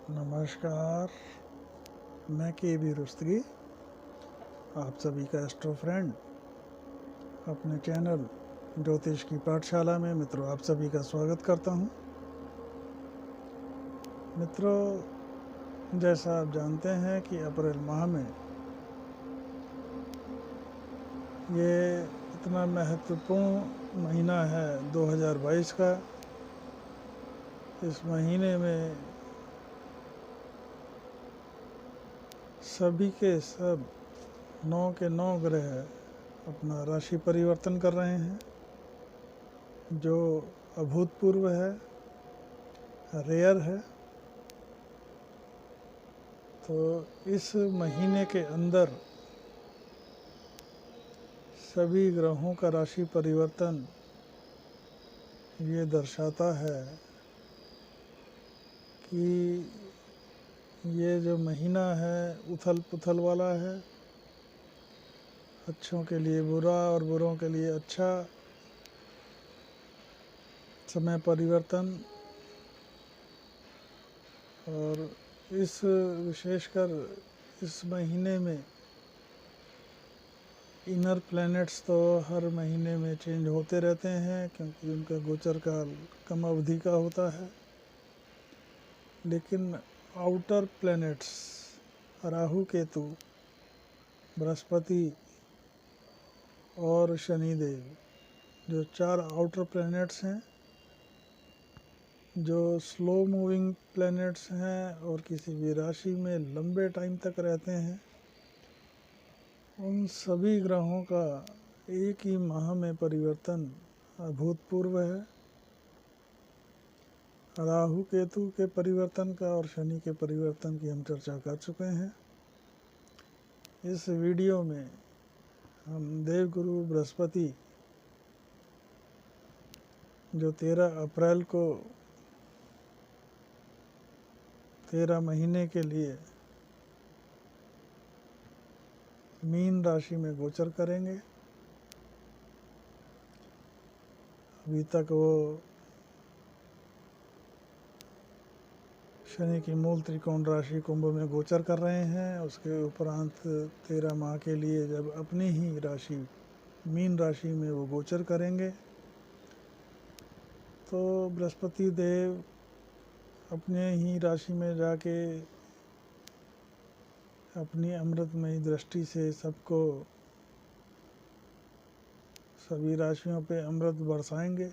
नमस्कार। मैं के रुस्तगी, आप सभी का एस्ट्रो फ्रेंड, अपने चैनल ज्योतिष की पाठशाला में मित्रों आप सभी का स्वागत करता हूं। मित्रों, जैसा आप जानते हैं कि अप्रैल माह में ये इतना महत्वपूर्ण महीना है 2022 का। इस महीने में सभी के सब 9 के 9 ग्रह अपना राशि परिवर्तन कर रहे हैं, जो अभूतपूर्व है, रेयर है। तो इस महीने के अंदर सभी ग्रहों का राशि परिवर्तन ये दर्शाता है कि ये जो महीना है उथल पुथल वाला है। अच्छों के लिए बुरा और बुरों के लिए अच्छा समय परिवर्तन। और इस विशेषकर इस महीने में इनर प्लैनेट्स तो हर महीने में चेंज होते रहते हैं, क्योंकि उनका गोचर काल कम अवधि का होता है। लेकिन आउटर प्लैनेट्स राहु केतु, बृहस्पति और शनिदेव, जो 4 आउटर प्लैनेट्स हैं, जो स्लो मूविंग प्लैनेट्स हैं और किसी भी राशि में लंबे टाइम तक रहते हैं, उन सभी ग्रहों का एक ही माह में परिवर्तन अभूतपूर्व है। राहु केतु के परिवर्तन का और शनि के परिवर्तन की हम चर्चा कर चुके हैं। इस वीडियो में हम देवगुरु बृहस्पति, जो 13 अप्रैल को 13 महीने के लिए मीन राशि में गोचर करेंगे। अभी तक वो शनि की मूल त्रिकोण राशि कुंभ में गोचर कर रहे हैं। उसके उपरांत 13 माह के लिए जब अपनी ही राशि मीन राशि में वो गोचर करेंगे, तो बृहस्पति देव अपने ही राशि में जाके अपनी अमृतमयी दृष्टि से सबको, सभी राशियों पे अमृत बरसाएंगे,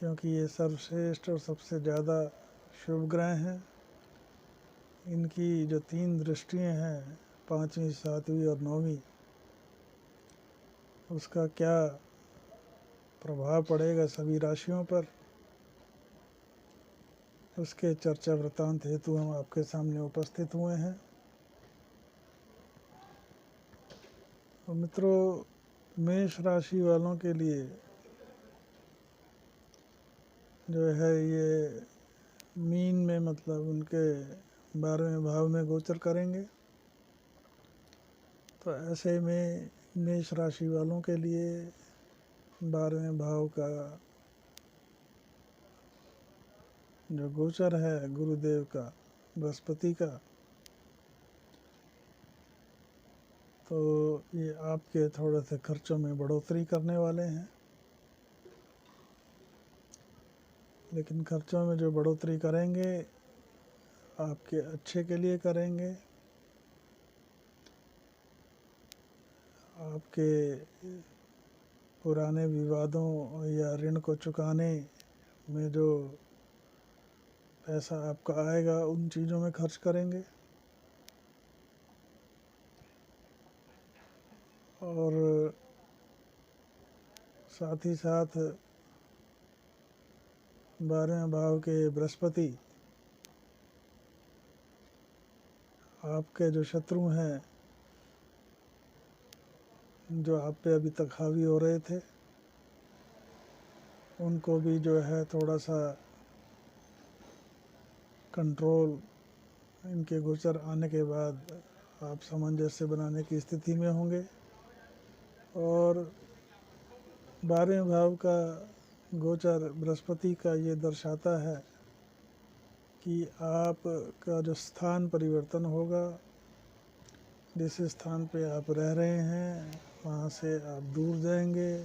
क्योंकि ये सर्वश्रेष्ठ और सबसे ज़्यादा शुभ ग्रह हैं। इनकी जो 3 दृष्टियां हैं, 5वीं, 7वीं और 9वीं, उसका क्या प्रभाव पड़ेगा सभी राशियों पर, उसके चर्चा वृत्तांत हेतु हम आपके सामने उपस्थित हुए हैं। तो मित्रों, मेष राशि वालों के लिए जो है ये मीन में, मतलब उनके 12वें भाव में गोचर करेंगे। तो ऐसे में मेष राशि वालों के लिए 12वें भाव का जो गोचर है गुरुदेव का, बृहस्पति का, तो ये आपके थोड़े से खर्चों में बढ़ोतरी करने वाले हैं। लेकिन खर्चों में जो बढ़ोतरी करेंगे आपके अच्छे के लिए करेंगे। आपके पुराने विवादों या ऋण को चुकाने में जो पैसा आपका आएगा, उन चीज़ों में खर्च करेंगे। और साथ ही साथ 12वें भाव के बृहस्पति आपके जो शत्रु हैं, जो आप पे अभी तक हावी हो रहे थे, उनको भी जो है थोड़ा सा कंट्रोल, इनके गोचर आने के बाद आप सामंजस्य बनाने की स्थिति में होंगे। और 12वें भाव का गोचर बृहस्पति का ये दर्शाता है कि आपका जो स्थान परिवर्तन होगा, जिस स्थान पे आप रह रहे हैं वहाँ से आप दूर जाएंगे,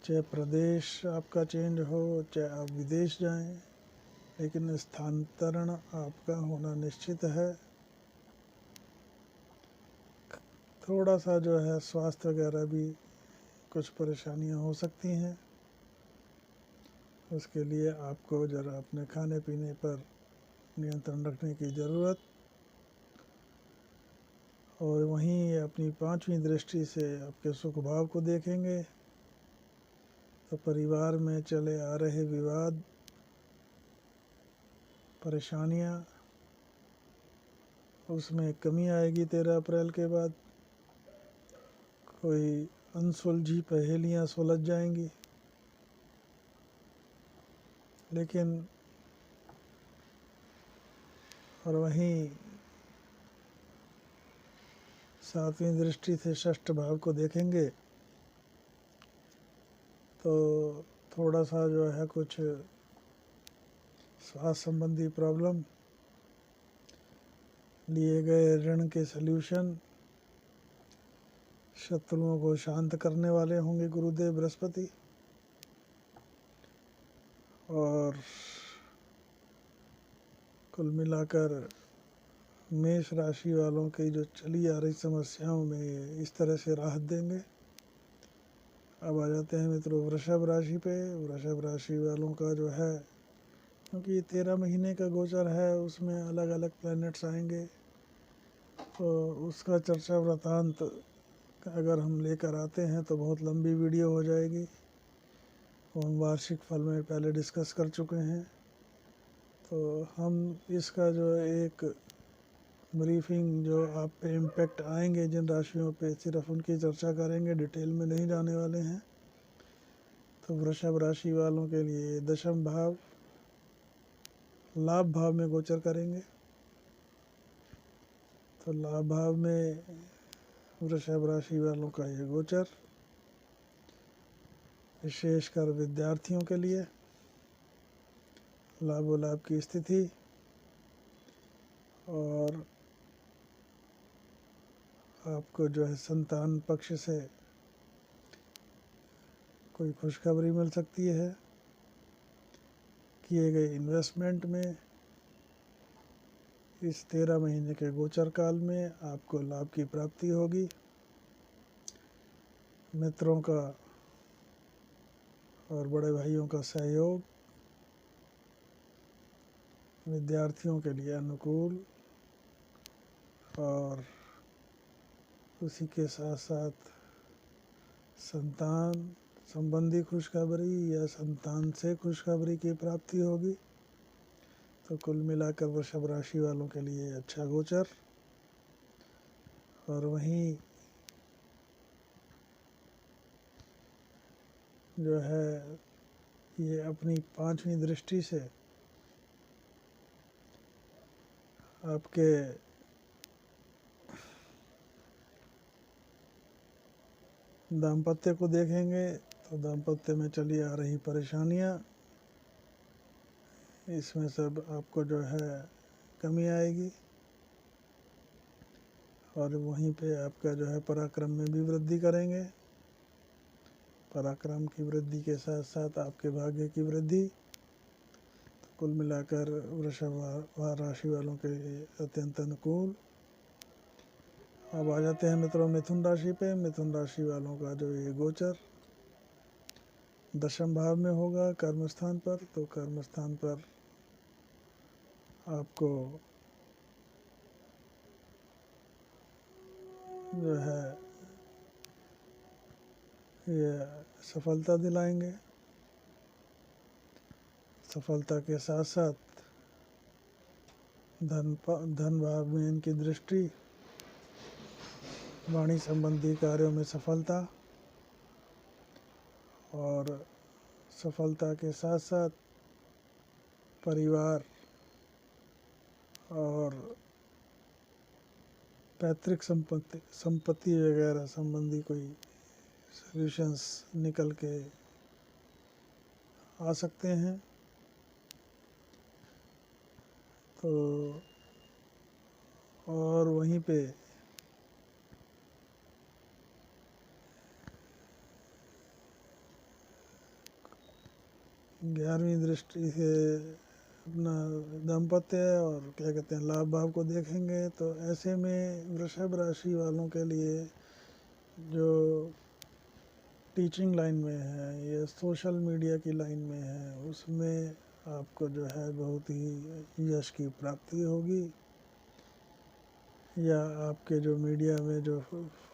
चाहे प्रदेश आपका चेंज हो, चाहे आप विदेश जाएं, लेकिन स्थानांतरण आपका होना निश्चित है। थोड़ा सा जो है स्वास्थ्य वगैरह भी कुछ परेशानियां हो सकती हैं, उसके लिए आपको ज़रा अपने खाने पीने पर नियंत्रण रखने की ज़रूरत। और वहीं अपनी पांचवी दृष्टि से आपके सुख भाव को देखेंगे तो परिवार में चले आ रहे विवाद, परेशानियां, उसमें कमी आएगी 13 अप्रैल के बाद। कोई अनसुलझी पहेलियां सुलझ जाएंगी। लेकिन और वहीं सातवीं दृष्टि से षष्ठ भाव को देखेंगे तो थोड़ा सा जो है कुछ स्वास्थ्य संबंधी प्रॉब्लम, लिए गए ऋण के सल्यूशन, शत्रुओं को शांत करने वाले होंगे गुरुदेव बृहस्पति। और कुल मिलाकर मेष राशि वालों की जो चली आ रही समस्याओं में इस तरह से राहत देंगे। अब आ जाते हैं मित्रों वृषभ राशि पे। वृषभ राशि वालों का जो है, क्योंकि 13 महीने का गोचर है, उसमें अलग अलग प्लैनेट्स आएंगे, तो उसका चर्चा वृतांत अगर हम लेकर आते हैं तो बहुत लंबी वीडियो हो जाएगी। हम वार्षिक फल में पहले डिस्कस कर चुके हैं, तो हम इसका जो एक ब्रीफिंग जो आप पे इम्पेक्ट आएंगे जिन राशियों पे, सिर्फ उनकी चर्चा करेंगे, डिटेल में नहीं जाने वाले हैं। तो वृषभ राशि वालों के लिए दशम भाव लाभ भाव में गोचर करेंगे। तो लाभ भाव में वृषभ राशि वालों का ये गोचर विशेषकर विद्यार्थियों के लिए लाभ लाभ की स्थिति, और आपको जो है संतान पक्ष से कोई खुशखबरी मिल सकती है। किए गए इन्वेस्टमेंट में इस 13 महीने के गोचर काल में आपको लाभ की प्राप्ति होगी। मित्रों का और बड़े भाइयों का सहयोग विद्यार्थियों के लिए अनुकूल, और उसी के साथ साथ संतान संबंधी खुशखबरी या संतान से खुशखबरी की प्राप्ति होगी। तो कुल मिलाकर वृषभ राशि वालों के लिए अच्छा गोचर। और वहीं जो है ये अपनी पांचवी दृष्टि से आपके दाम्पत्य को देखेंगे, तो दाम्पत्य में चली आ रही परेशानियां, इसमें सब आपको जो है कमी आएगी। और वहीं पे आपका जो है पराक्रम में भी वृद्धि करेंगे। पराक्रम की वृद्धि के साथ साथ आपके भाग्य की वृद्धि। तो कुल मिलाकर वृषभ राशि वालों के लिए अत्यंत अनुकूल। अब आ जाते हैं मित्रों मिथुन राशि पे। मिथुन राशि वालों का जो ये गोचर दशम भाव में होगा कर्म स्थान पर। तो कर्म स्थान पर आपको जो है ये सफलता दिलाएंगे। सफलता के साथ साथ धन भाव में इनकी दृष्टि, वाणी संबंधी कार्यों में सफलता, और सफलता के साथ साथ परिवार और पैतृक संपत्ति वगैरह संबंधी कोई सॉल्यूशंस निकल के आ सकते हैं। तो और वहीं पे ग्यारहवीं दृष्टि से अपना दाम्पत्य और क्या कहते हैं लाभ भाव को देखेंगे, तो ऐसे में वृषभ राशि वालों के लिए जो टीचिंग लाइन में है या सोशल मीडिया की लाइन में है, उसमें आपको जो है बहुत ही यश की प्राप्ति होगी, या आपके जो मीडिया में जो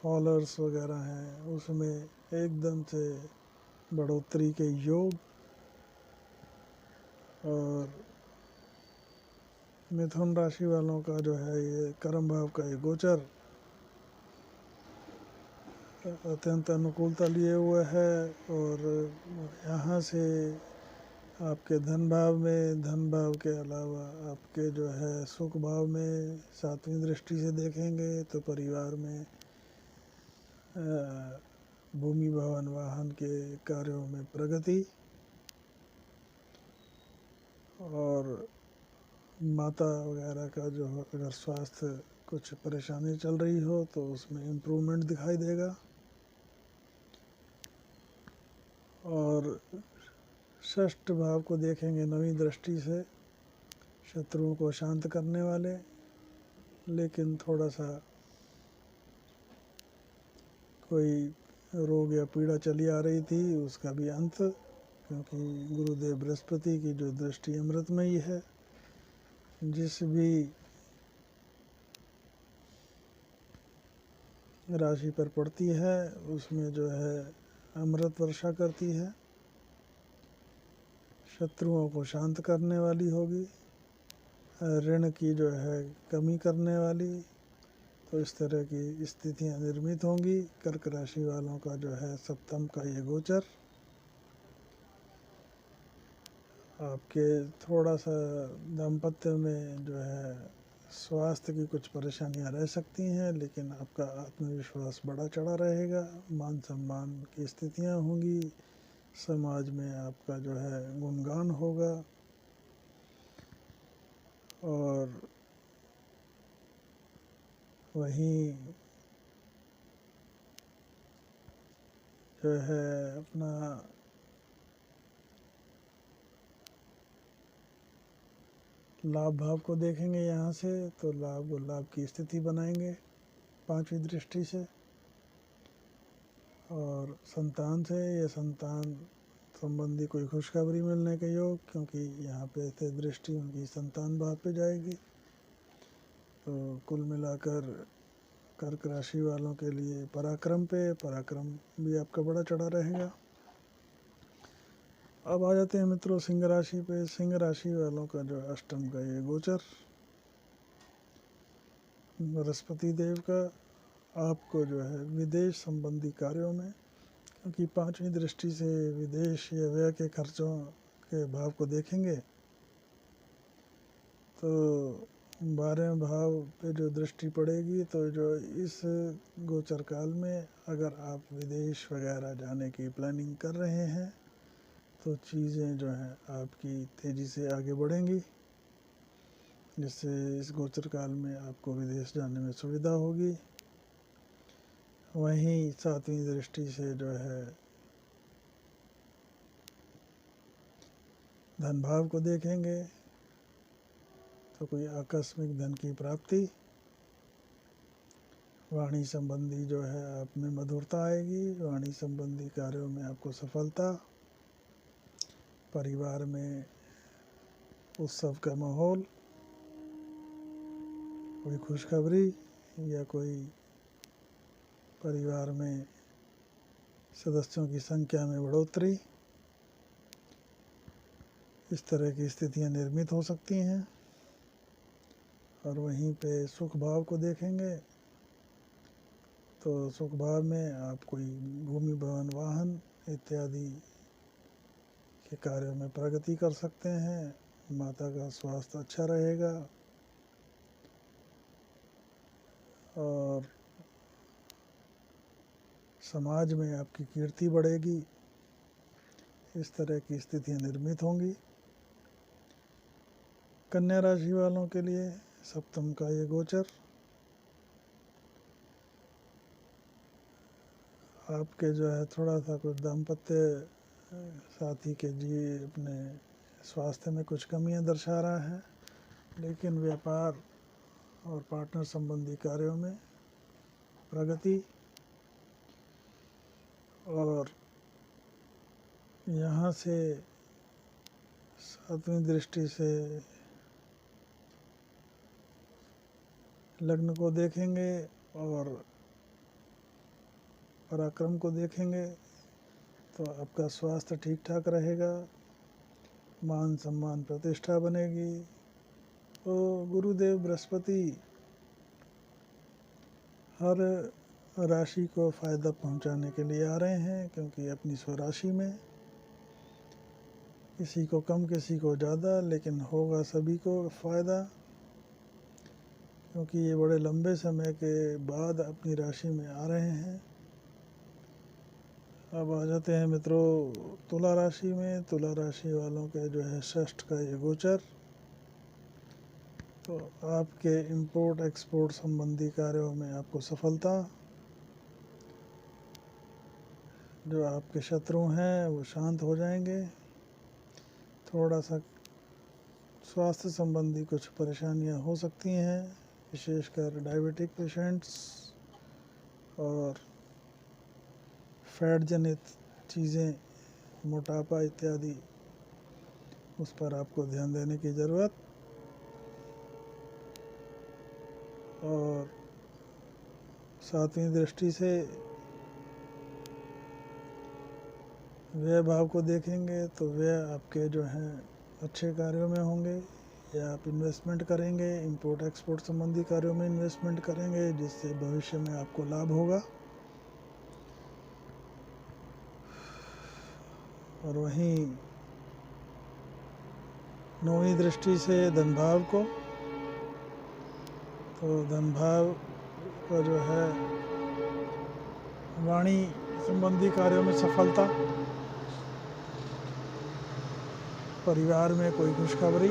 फॉलोअर्स वगैरह हैं उसमें एकदम से बढ़ोतरी के योग। और मिथुन राशि वालों का जो है ये कर्म भाव का ये गोचर अत्यंत अनुकूलता लिए हुए है, और यहाँ से आपके धन भाव के अलावा आपके जो है सुख भाव में सातवीं दृष्टि से देखेंगे तो परिवार में भूमि भवन वाहन के कार्यों में प्रगति, और माता वगैरह का जो अगर स्वास्थ्य कुछ परेशानी चल रही हो तो उसमें इम्प्रूवमेंट दिखाई देगा। और षष्ठ भाव को देखेंगे नवीं दृष्टि से, शत्रुओं को शांत करने वाले, लेकिन थोड़ा सा कोई रोग या पीड़ा चली आ रही थी उसका भी अंत, क्योंकि गुरुदेव बृहस्पति की जो दृष्टि अमृतमयी है, जिस भी राशि पर पड़ती है उसमें जो है अमृत वर्षा करती है, शत्रुओं को शांत करने वाली होगी, ऋण की जो है कमी करने वाली, तो इस तरह की स्थितियां निर्मित होंगी। कर्क राशि वालों का जो है सप्तम का ये गोचर आपके थोड़ा सा दाम्पत्य में जो है स्वास्थ्य की कुछ परेशानियां रह सकती हैं, लेकिन आपका आत्मविश्वास बड़ा चढ़ा रहेगा, मान सम्मान की स्थितियां होंगी, समाज में आपका जो है गुणगान होगा। और वहीं जो है अपना लाभ भाव को देखेंगे यहाँ से, तो लाभ की स्थिति बनाएंगे पांचवी दृष्टि से, और संतान से या संतान संबंधी कोई खुशखबरी मिलने के योग, क्योंकि यहाँ पे से दृष्टि उनकी संतान भाव पे जाएगी। तो कुल मिलाकर कर्क राशि वालों के लिए पराक्रम भी आपका बड़ा चढ़ा रहेगा। अब आ जाते हैं मित्रों सिंह राशि पे। सिंह राशि वालों का जो अष्टम का ये गोचर बृहस्पति देव का आपको जो है विदेश संबंधी कार्यों में, क्योंकि पांचवी दृष्टि से विदेश या व्यय के खर्चों के भाव को देखेंगे, तो 12वें भाव पे जो दृष्टि पड़ेगी, तो जो इस गोचर काल में अगर आप विदेश वगैरह जाने की प्लानिंग कर रहे हैं तो चीज़ें जो हैं आपकी तेज़ी से आगे बढ़ेंगी, जिससे इस गोचर काल में आपको विदेश जाने में सुविधा होगी। वहीं सातवीं दृष्टि से जो है धन भाव को देखेंगे, तो कोई आकस्मिक धन की प्राप्ति, वाणी संबंधी जो है आप में मधुरता आएगी, वाणी संबंधी कार्यों में आपको सफलता, परिवार में उत्सव का माहौल, कोई खुशखबरी या कोई परिवार में सदस्यों की संख्या में बढ़ोतरी, इस तरह की स्थितियां निर्मित हो सकती हैं। और वहीं पे सुख भाव को देखेंगे, तो सुख भाव में आप कोई भूमि भवन वाहन इत्यादि के कार्यों में प्रगति कर सकते हैं, माता का स्वास्थ्य अच्छा रहेगा, और समाज में आपकी कीर्ति बढ़ेगी, इस तरह की स्थितियां निर्मित होंगी। कन्या राशि वालों के लिए सप्तम का ये गोचर आपके जो है थोड़ा सा कुछ दाम्पत्य साथी के जी अपने स्वास्थ्य में कुछ कमियां दर्शा रहा है, लेकिन व्यापार और पार्टनर संबंधी कार्यों में प्रगति। और यहाँ से सातवीं दृष्टि से लग्न को देखेंगे और पराक्रम को देखेंगे तो आपका स्वास्थ्य ठीक ठाक रहेगा, मान सम्मान प्रतिष्ठा बनेगी। तो गुरुदेव बृहस्पति हर राशि को फ़ायदा पहुंचाने के लिए आ रहे हैं, क्योंकि अपनी स्वराशि में किसी को कम किसी को ज़्यादा, लेकिन होगा सभी को फ़ायदा, क्योंकि ये बड़े लंबे समय के बाद अपनी राशि में आ रहे हैं। अब आ जाते हैं मित्रों तुला राशि में। तुला राशि वालों के जो है षष्ठ का ये गोचर, तो आपके इंपोर्ट एक्सपोर्ट संबंधी कार्यों में आपको सफलता। जो आपके शत्रु हैं वो शांत हो जाएंगे। थोड़ा सा स्वास्थ्य संबंधी कुछ परेशानियां हो सकती हैं, विशेषकर डायबिटिक पेशेंट्स और फैट जनित चीज़ें, मोटापा इत्यादि, उस पर आपको ध्यान देने की ज़रूरत। और सातवीं दृष्टि से व्यय भाव को देखेंगे तो व्यय आपके जो हैं अच्छे कार्यों में होंगे, या आप इन्वेस्टमेंट करेंगे, इंपोर्ट एक्सपोर्ट संबंधी कार्यों में इन्वेस्टमेंट करेंगे, जिससे भविष्य में आपको लाभ होगा। और वहीं नौवीं दृष्टि से धन भाव को, तो धन भाव का जो है वाणी संबंधी कार्यों में सफलता, परिवार में कोई खुशखबरी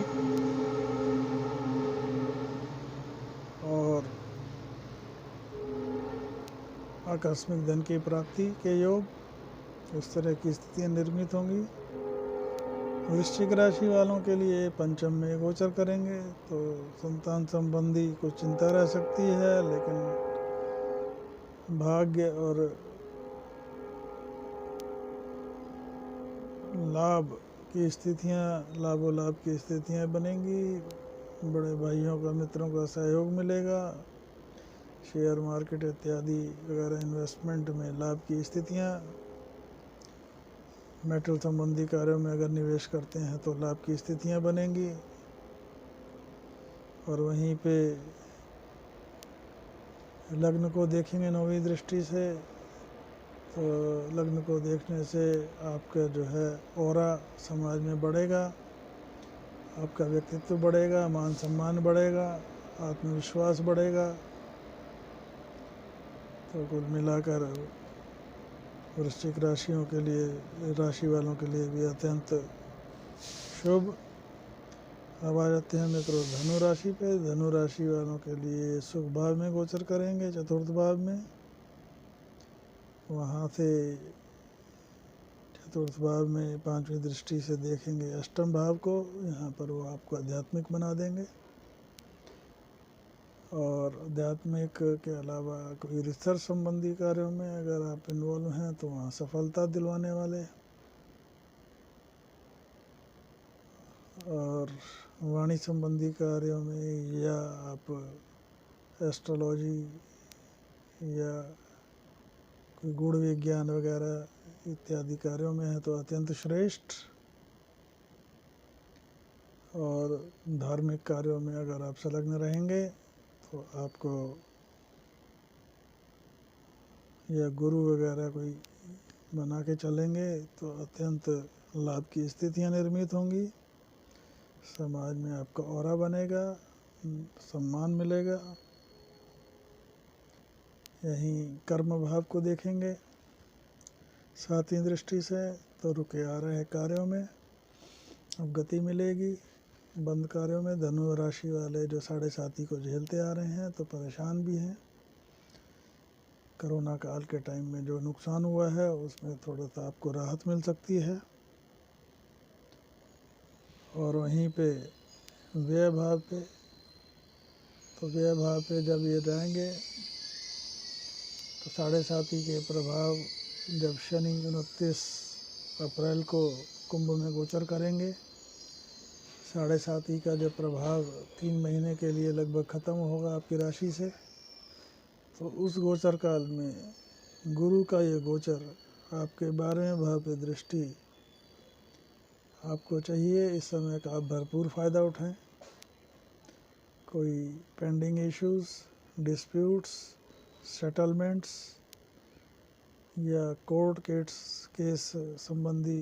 और आकस्मिक धन की प्राप्ति के योग, इस तरह की स्थितियां निर्मित होंगी। वृश्चिक राशि वालों के लिए पंचम में गोचर करेंगे, तो संतान संबंधी कुछ चिंता रह सकती है, लेकिन भाग्य और लाभ की स्थितियां, लाभो लाभ की स्थितियां बनेंगी। बड़े भाइयों का, मित्रों का सहयोग मिलेगा। शेयर मार्केट इत्यादि वगैरह इन्वेस्टमेंट में लाभ की स्थितियां, मेटल संबंधी कार्यों में अगर निवेश करते हैं तो लाभ की स्थितियां बनेंगी। और वहीं पे लग्न को देखेंगे नौवीं दृष्टि से, तो लग्न को देखने से आपका जो है ऑरा समाज में बढ़ेगा, आपका व्यक्तित्व बढ़ेगा, मान सम्मान बढ़ेगा, आत्मविश्वास बढ़ेगा। तो कुल मिलाकर वृश्चिक राशियों के लिए, राशि वालों के लिए भी अत्यंत शुभ। अब आ जाते हैं मित्रों धनु राशि पे। धनु राशि वालों के लिए सुख भाव में गोचर करेंगे, चतुर्थ भाव में। वहाँ से चतुर्थ भाव में पांचवी दृष्टि से देखेंगे अष्टम भाव को, यहाँ पर वो आपको आध्यात्मिक बना देंगे। और आध्यात्मिक के अलावा कोई रिसर्च संबंधी कार्यों में अगर आप इन्वॉल्व हैं तो वहाँ सफलता दिलवाने वाले। और वाणी संबंधी कार्यों में, या आप एस्ट्रोलॉजी या कोई गुण विज्ञान वगैरह इत्यादि कार्यों में है तो अत्यंत श्रेष्ठ। और धार्मिक कार्यों में अगर आप संलग्न रहेंगे तो आपको, या गुरु वगैरह कोई बना के चलेंगे तो अत्यंत लाभ की स्थितियां निर्मित होंगी। समाज में आपका ऑरा बनेगा, सम्मान मिलेगा। यहीं कर्म भाव को देखेंगे सातवीं दृष्टि से, तो रुके आ रहे कार्यों में अब गति मिलेगी। बंद कार्यों में धनु राशि वाले जो 7.5 को झेलते आ रहे हैं तो परेशान भी हैं। कोरोना काल के टाइम में जो नुकसान हुआ है उसमें थोड़ा सा आपको राहत मिल सकती है। और वहीं पे व्यय भाव पे, तो व्यय भाव पे जब ये जाएंगे तो 7.5 के प्रभाव जब शनि 29 अप्रैल को कुंभ में गोचर करेंगे, 7.5 का जब प्रभाव 3 महीने के लिए लगभग ख़त्म होगा आपकी राशि से, तो उस गोचर काल में गुरु का ये गोचर आपके 12वें भाव पे दृष्टि आपको चाहिए। इस समय का आप भरपूर फ़ायदा उठाएं। कोई पेंडिंग इश्यूज़, डिस्प्यूट्स, सेटलमेंट्स या कोर्ट केस संबंधी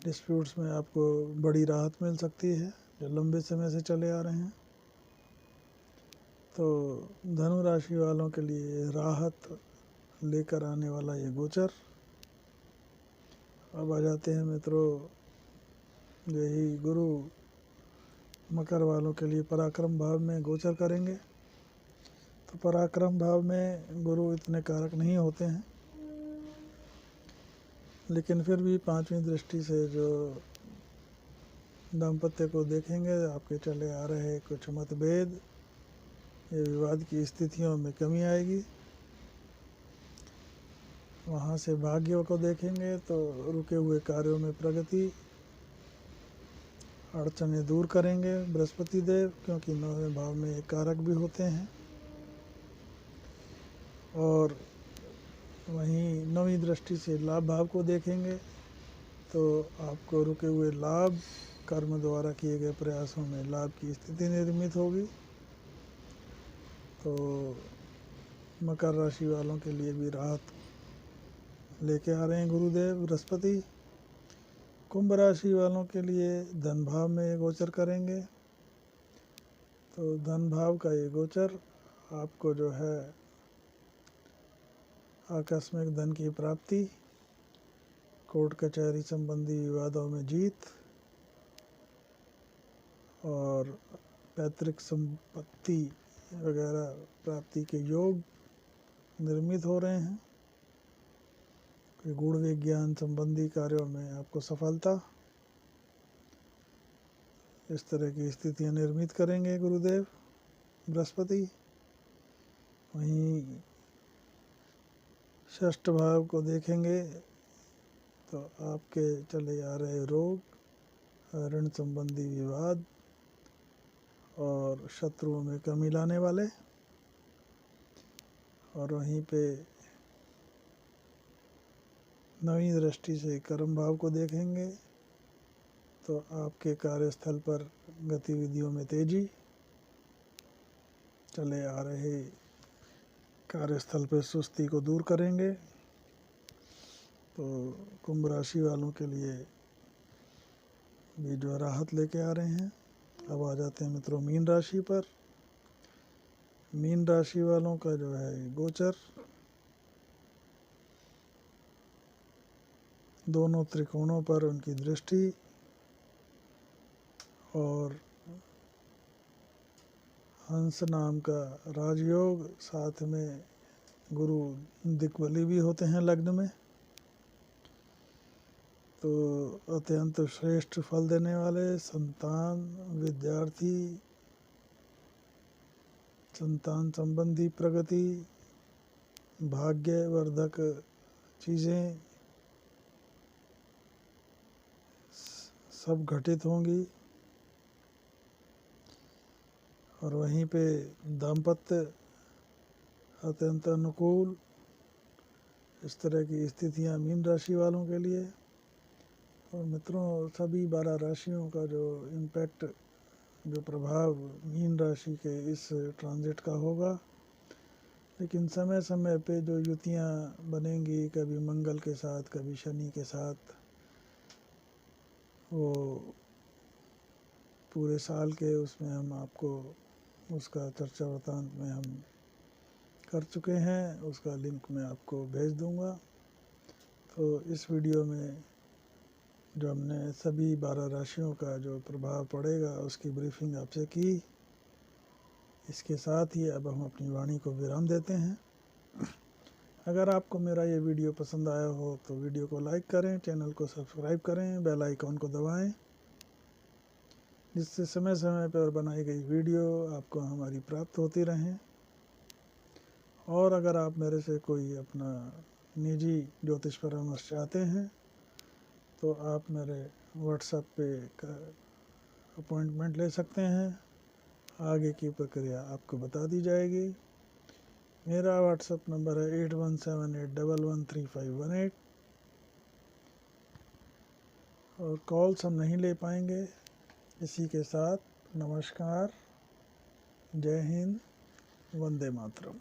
डिस्प्यूट्स में आपको बड़ी राहत मिल सकती है जो लंबे समय से चले आ रहे हैं। तो धनु राशि वालों के लिए राहत लेकर आने वाला ये गोचर। अब आ जाते हैं मित्रों, यही गुरु मकर वालों के लिए पराक्रम भाव में गोचर करेंगे। तो पराक्रम भाव में गुरु इतने कारक नहीं होते हैं, लेकिन फिर भी 5वीं दृष्टि से जो दाम्पत्य को देखेंगे, आपके चले आ रहे कुछ मतभेद या विवाद की स्थितियों में कमी आएगी। वहाँ से भाग्य को देखेंगे तो रुके हुए कार्यों में प्रगति, अड़चनें दूर करेंगे बृहस्पति देव, क्योंकि 9वें भाव में एक कारक भी होते हैं। और वहीं 9वीं दृष्टि से लाभ भाव को देखेंगे तो आपको रुके हुए लाभ, कर्म द्वारा किए गए प्रयासों में लाभ की स्थिति निर्मित होगी। तो मकर राशि वालों के लिए भी राहत लेके आ रहे हैं गुरुदेव बृहस्पति। कुंभ राशि वालों के लिए धन भाव में गोचर करेंगे। तो धन भाव का ये गोचर आपको जो है आकस्मिक धन की प्राप्ति, कोर्ट कचहरी संबंधी विवादों में जीत और पैतृक संपत्ति वगैरह प्राप्ति के योग निर्मित हो रहे हैं। कोई गुण विज्ञान संबंधी कार्यों में आपको सफलता, इस तरह की स्थितियां निर्मित करेंगे गुरुदेव बृहस्पति। वहीं 6ठ भाव को देखेंगे तो आपके चले आ रहे रोग, ऋण संबंधी विवाद और शत्रुओं में कमी लाने वाले। और वहीं पे 9वीं दृष्टि से कर्म भाव को देखेंगे तो आपके कार्यस्थल पर गतिविधियों में तेजी, चले आ रहे कार्यस्थल पर सुस्ती को दूर करेंगे। तो कुंभ राशि वालों के लिए भी जो राहत लेके आ रहे हैं। अब आ जाते हैं मित्रों मीन राशि पर। मीन राशि वालों का जो है गोचर दोनों त्रिकोणों पर उनकी दृष्टि और हंस नाम का राजयोग, साथ में गुरु दिक्बली भी होते हैं लग्न में, तो अत्यंत श्रेष्ठ फल देने वाले संतान, विद्यार्थी, संतान संबंधी प्रगति, भाग्यवर्धक चीज़ें सब घटित होंगी। और वहीं पे दाम्पत्य अत्यंत अनुकूल, इस तरह की स्थितियां मीन राशि वालों के लिए। और मित्रों सभी 12 राशियों का जो इम्पैक्ट, जो प्रभाव मीन राशि के इस ट्रांजिट का होगा, लेकिन समय समय पे जो युतियाँ बनेंगी, कभी मंगल के साथ, कभी शनि के साथ, वो पूरे साल के उसमें हम आपको उसका चर्चा वृतांत में हम कर चुके हैं, उसका लिंक मैं आपको भेज दूंगा। तो इस वीडियो में जो हमने सभी 12 राशियों का जो प्रभाव पड़ेगा उसकी ब्रीफिंग आपसे की। इसके साथ ही अब हम अपनी वाणी को विराम देते हैं। अगर आपको मेरा ये वीडियो पसंद आया हो तो वीडियो को लाइक करें, चैनल को सब्सक्राइब करें, बेल आइकॉन को दबाएं, जिससे समय समय पर बनाई गई वीडियो आपको हमारी प्राप्त होती रहें। और अगर आप मेरे से कोई अपना निजी ज्योतिष परामर्श चाहते हैं तो आप मेरे व्हाट्सएप पे अपॉइंटमेंट ले सकते हैं। आगे की प्रक्रिया आपको बता दी जाएगी। मेरा व्हाट्सएप नंबर है 8178113518 और कॉल्स हम नहीं ले पाएंगे। इसी के साथ नमस्कार, जय हिंद, वंदे मातरम।